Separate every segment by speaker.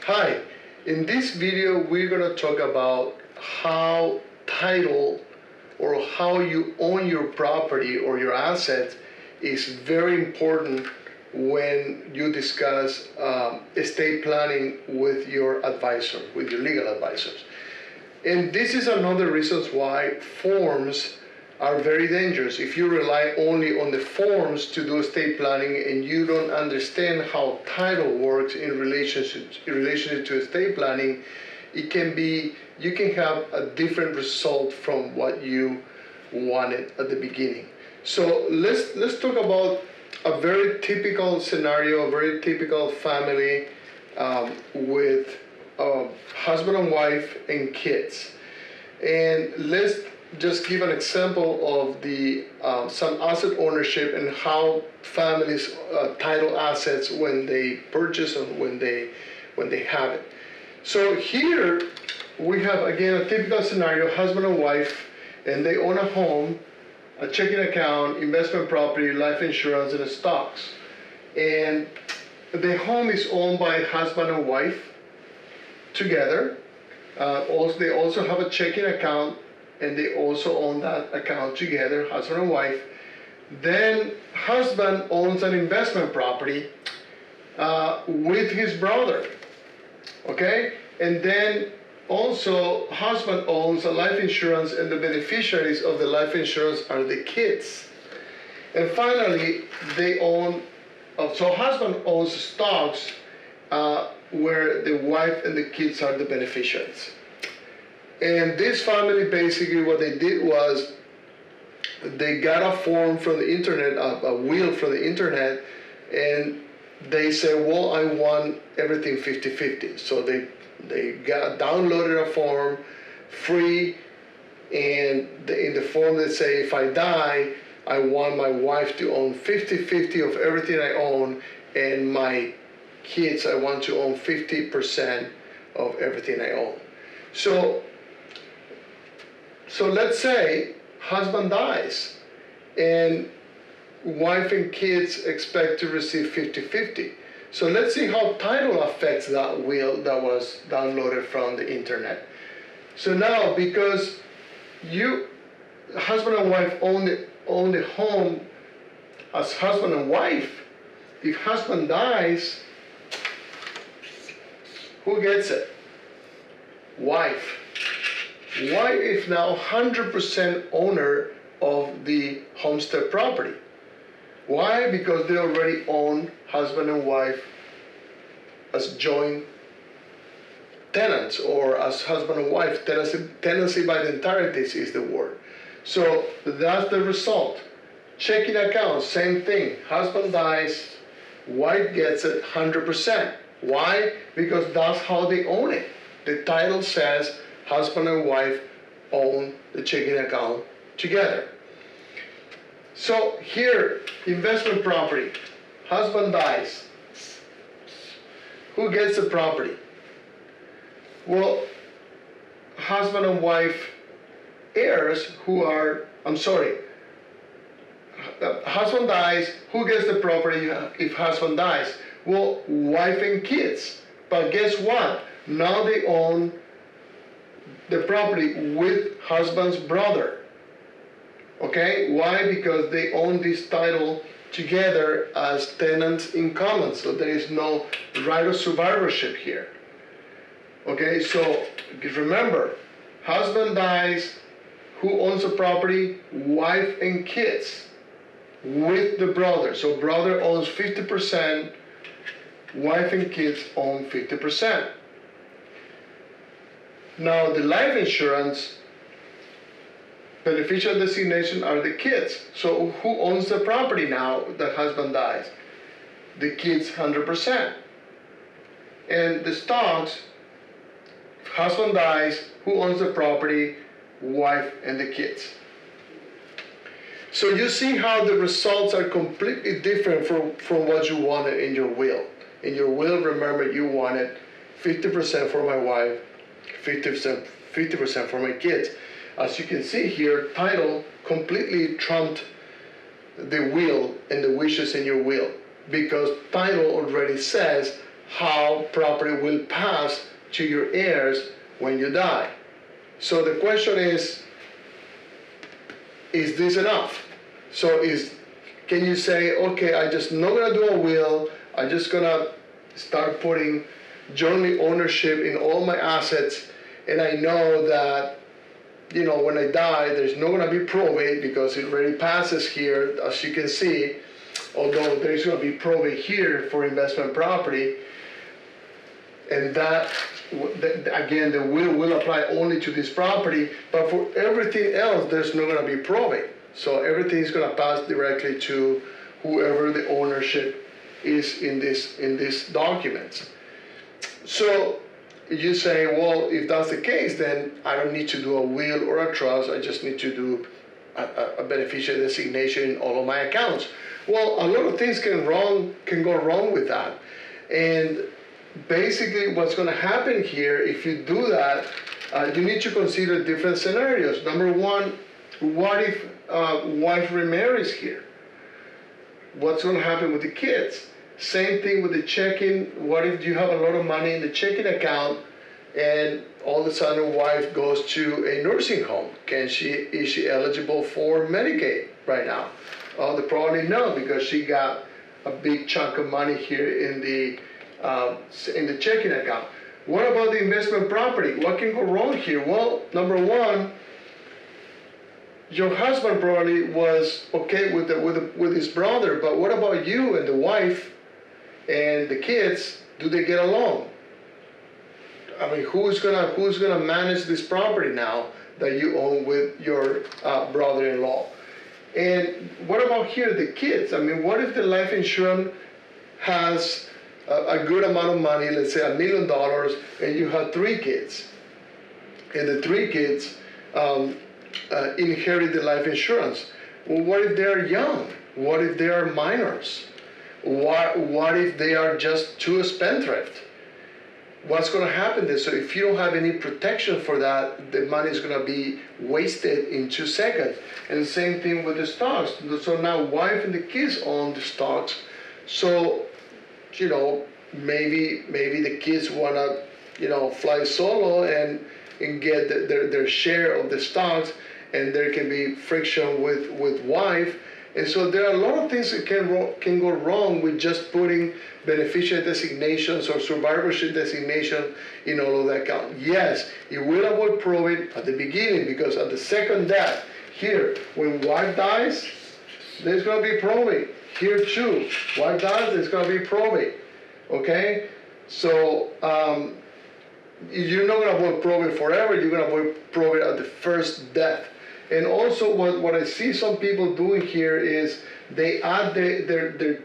Speaker 1: Hi, in this video we're going to talk about how title or how you own your property or your assets is very important when you discuss estate planning with your advisor, with your legal advisors. And this is another reason why forms are very dangerous. If you rely only on the forms to do estate planning and you don't understand how title works in relationship to estate planning, you can have a different result from what you wanted at the beginning. So let's talk about a very typical scenario, a very typical family with husband and wife and kids. And let's just give an example of the some asset ownership and how families title assets when they purchase and when they have it. So here we have again a typical scenario: husband and wife, and they own a home, a checking account, investment property, life insurance, and stocks. And the home is owned by husband and wife together. They also have a checking account, and they also own that account together, husband and wife. Then husband owns an investment property with his brother, okay? And then also husband owns a life insurance, and the beneficiaries of the life insurance are the kids. And finally, they own, so husband owns stocks where the wife and the kids are the beneficiaries. And this family, basically what they did was they got a form from the internet, a will from the internet, and they said, well, I want everything 50-50. So they downloaded a form free, and in the form they say, if I die, I want my wife to own 50-50 of everything I own, and my kids, I want to own 50% of everything I own. So let's say husband dies and wife and kids expect to receive 50-50. So let's see how title affects that will that was downloaded from the internet. So now, because husband and wife own the home as husband and wife, if husband dies, who gets it? Wife. Wife is now 100% owner of the homestead property. Why? Because they already own husband and wife as joint tenants, or as husband and wife. Tenancy by the entirety is the word. So that's the result. Checking account, same thing. Husband dies, wife gets it 100%. Why? Because that's how they own it. The title says husband and wife own the checking account together. So here, investment property, husband dies. Who gets the property? Well, husband and wife heirs husband dies, who gets the property if husband dies? Well, wife and kids. But guess what? Now they own the property with husband's brother. Okay? Why? Because they own this title together as tenants in common. So there is no right of survivorship here. Okay? So remember, husband dies, who owns the property? Wife and kids with the brother. So brother owns 50%, wife and kids own 50%. Now the life insurance beneficial designation are the kids. So who owns the property now that husband dies? The kids 100%. And the stocks, if husband dies, who owns the property? Wife and the kids. So you see how the results are completely different from what you wanted in your will. In your will, remember, you wanted 50% for my wife, 50% for my kids. As you can see here, title completely trumped the will and the wishes in your will, because title already says how property will pass to your heirs when you die. So the question is this enough? So can you say, okay, I just not gonna do a will, I just gonna start putting jointly ownership in all my assets, and I know that, you know, when I die, there's not gonna be probate because it already passes here, as you can see, although there's gonna be probate here for investment property, and that, again, the will apply only to this property, but for everything else, there's not gonna be probate. So everything is gonna pass directly to whoever the ownership is in these documents. So you say, well, if that's the case, then I don't need to do a will or a trust, I just need to do a beneficiary designation in all of my accounts. Well, a lot of things can go wrong with that. And basically what's gonna happen here, if you do that, you need to consider different scenarios. Number one, what if wife remarries here? What's gonna happen with the kids? Same thing with the checking. What if you have a lot of money in the checking account and all of a sudden wife goes to a nursing home? Is she eligible for Medicaid right now? They probably no, because she got a big chunk of money here in the checking account. What about the investment property? What can go wrong here? Well, number one, your husband probably was okay with his brother, but what about you and the wife and the kids? Do they get along? I mean, who's gonna manage this property now that you own with your brother-in-law? And what about here, the kids? I mean, what if the life insurance has a good amount of money, let's say $1 million, and you have 3 kids, and the 3 kids inherit the life insurance? Well, what if they're young? What if they are minors? What if they are just too spendthrift? What's going to happen there? So if you don't have any protection for that, the money is going to be wasted in 2 seconds. And the same thing with the stocks. So now wife and the kids own the stocks. So, you know, maybe the kids want to, you know, fly solo and get their share of the stocks, and there can be friction with wife. And so there are a lot of things that can go wrong with just putting beneficiary designations or survivorship designation in all of that account. Yes, it will avoid probate at the beginning, because at the second death, here, when wife dies, there's going to be probate. Here too, wife dies, there's going to be probate. Okay? So you're not going to avoid probate forever, you're going to avoid probate at the first death. And also what I see some people doing here is they add their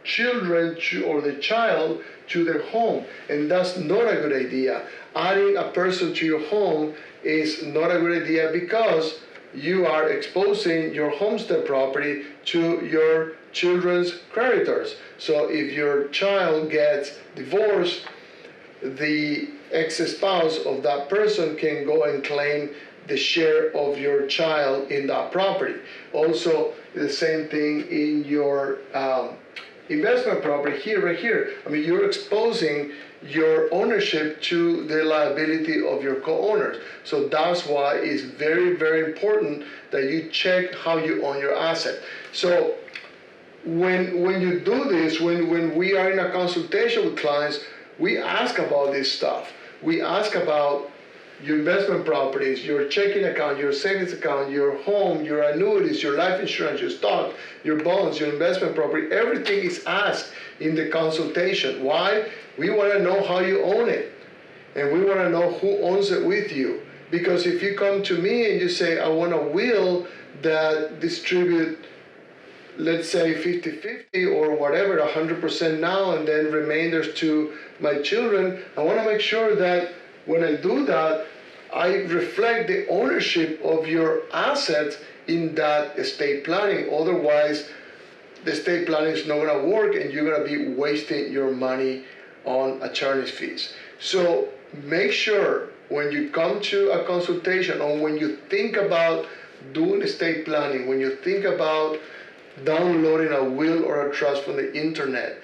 Speaker 1: children or the child to their home, and that's not a good idea. Adding a person to your home is not a good idea, because you are exposing your homestead property to your children's creditors. So if your child gets divorced, the ex-spouse of that person can go and claim the share of your child in that property. Also, the same thing in your investment property here, right here. I mean, you're exposing your ownership to the liability of your co-owners. So that's why it's very, very important that you check how you own your asset. So when you do this, when we are in a consultation with clients, we ask about this stuff. We ask about your investment properties, your checking account, your savings account, your home, your annuities, your life insurance, your stock, your bonds, your investment property. Everything is asked in the consultation. Why? We want to know how you own it, and we want to know who owns it with you. Because if you come to me and you say, I want a will that distribute, let's say 50-50 or whatever, 100% now and then remainders to my children, I want to make sure that when I do that, I reflect the ownership of your assets in that estate planning. Otherwise, the estate planning is not going to work, and you're going to be wasting your money on attorney's fees. So make sure when you come to a consultation, or when you think about doing estate planning, when you think about downloading a will or a trust from the internet,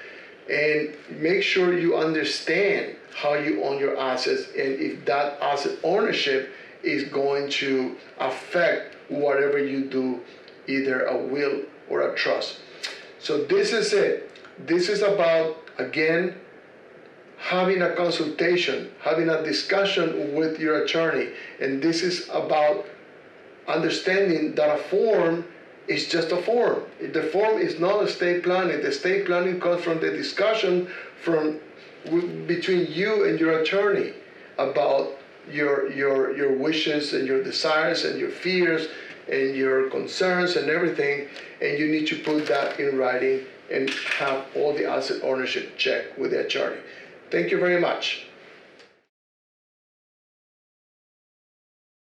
Speaker 1: and make sure you understand how you own your assets and if that asset ownership is going to affect whatever you do, either a will or a trust. So this is it. This is about, again, having a consultation, having a discussion with your attorney. And this is about understanding that a form is just a form. The form is not estate planning. The estate planning comes from the discussion between you and your attorney about your wishes and your desires and your fears and your concerns and everything, and you need to put that in writing and have all the asset ownership checked with the attorney. Thank you very much.